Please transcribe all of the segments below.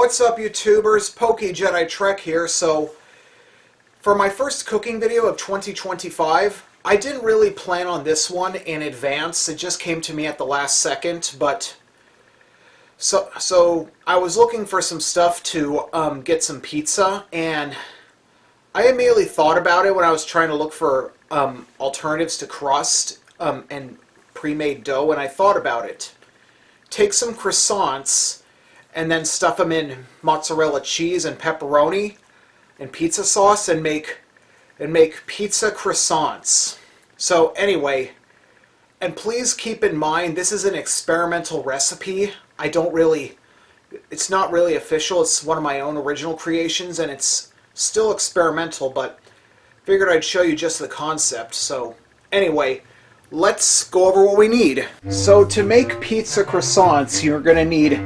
What's up, YouTubers? PokeJediTrek's here. So, for my first cooking video of 2025, I didn't really plan on this one in advance. It just came to me at the last second, but so I was looking for some stuff to get some pizza, and I immediately thought about it when I was trying to look for alternatives to crust and pre-made dough, and I thought about it. Take some croissants and then stuff them in mozzarella cheese and pepperoni and pizza sauce and make pizza croissants. So anyway, and please keep in mind this is an experimental recipe. It's not really official. It's one of my own original creations and it's still experimental, but figured I'd show you just the concept. So anyway, let's go over what we need. So to make pizza croissants, you're going to need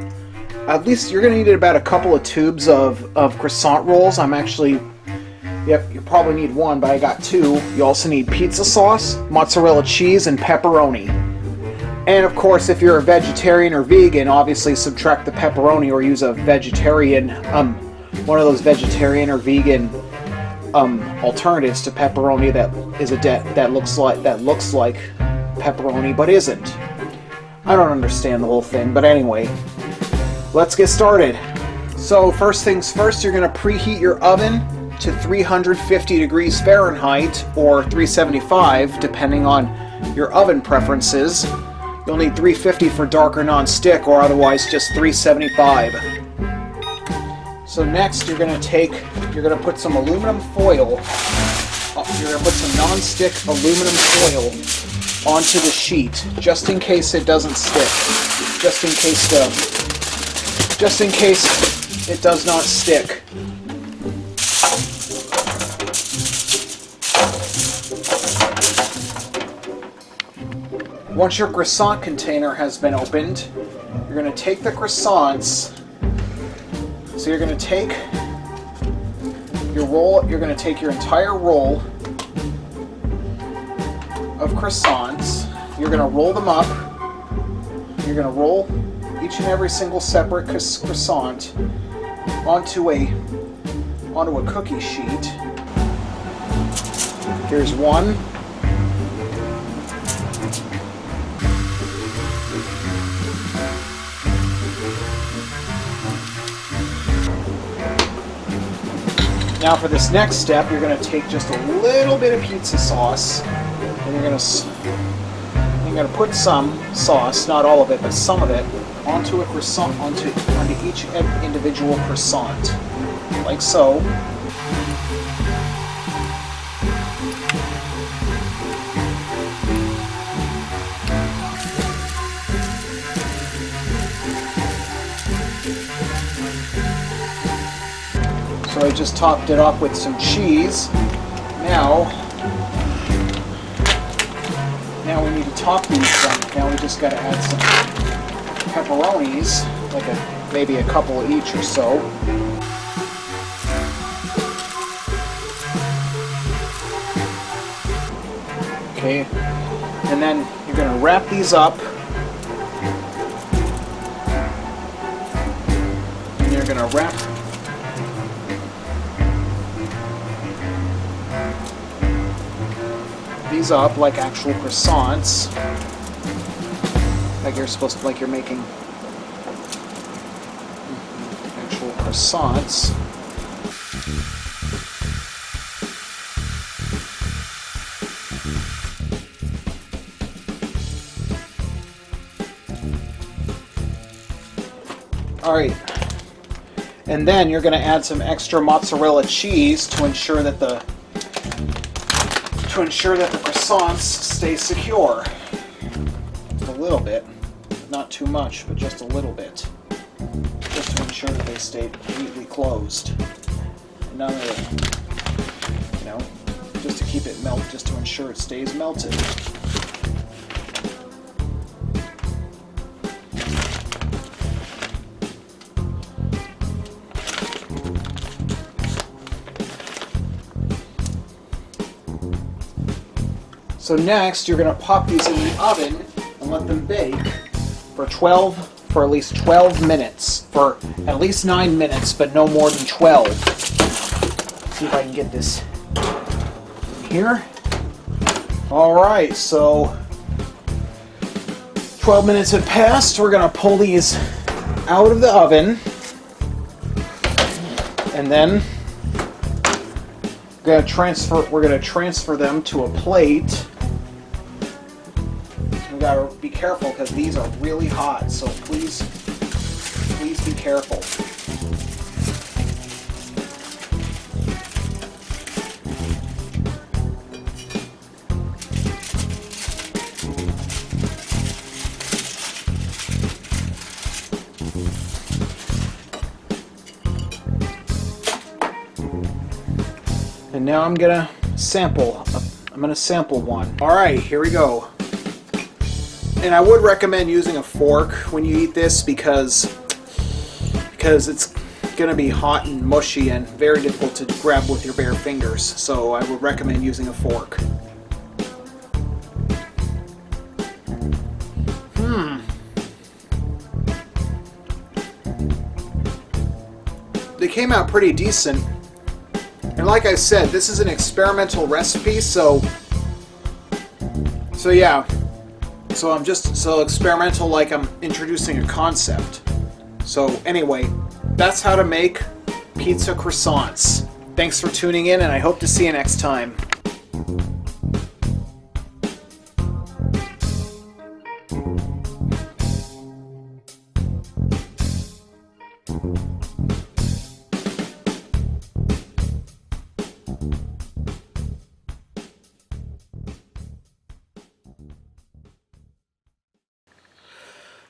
about a couple of tubes of croissant rolls. You probably need one, but I got two. You also need pizza sauce, mozzarella cheese, and pepperoni. And of course, if you're a vegetarian or vegan, obviously subtract the pepperoni or use a vegetarian, one of those vegetarian or vegan alternatives to pepperoni that looks like pepperoni but isn't. I don't understand the whole thing, but anyway, let's get started. So first things first, you're going to preheat your oven to 350 degrees Fahrenheit or 375 depending on your oven preferences. You'll need 350 for dark or non-stick, or otherwise just 375. So next you're going to put some aluminum foil, you're going to put some non-stick aluminum foil onto the sheet, just in case it doesn't stick, just in case it does not stick. Once your croissant container has been opened, you're going to take the croissants. So you're going to take your roll, you're going to take your entire roll of croissants, you're going to roll them up, you're going to roll each and every single separate croissant onto a cookie sheet. Here's one. Now for this next step, you're going to take just a little bit of pizza sauce, and you're going to put some sauce, not all of it, but some of it, onto a croissant, onto each individual croissant, like so. So I just topped it off with some cheese. Now we need to top these. Now we just got to add some pepperonis, maybe a couple each or so. Okay, and then you're going to wrap these up, and you're going to wrap these up like actual croissants, like you're making actual croissants. Alright, and then you're going to add some extra mozzarella cheese to ensure that the croissants stay secure. Just a little bit, not too much, but just a little bit, just to ensure that they stay neatly closed. And none of it, just to keep it just to ensure it stays melted. So next, you're going to pop these in the oven and let them bake for at least 12 minutes. for at least 9 minutes, but no more than 12. See if I can get this here. Alright, so 12 minutes have passed. We're going to pull these out of the oven. And then we're going to transfer them to a plate. We got to be careful because these are really hot, so please be careful. And now I'm gonna sample one. All right, here we go. And I would recommend using a fork when you eat this because it's gonna be hot and mushy and very difficult to grab with your bare fingers. So I would recommend using a fork. They came out pretty decent. And like I said, this is an experimental recipe, so yeah. So I'm just so experimental, like I'm introducing a concept. So anyway, that's how to make pizza croissants. Thanks for tuning in, and I hope to see you next time.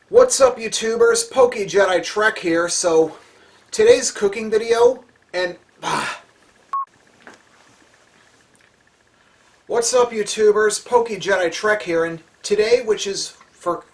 What's up, YouTubers? PokeJediTrek's here. So today's cooking video, and what's up, YouTubers? PokeJediTrek's here, and today, which is for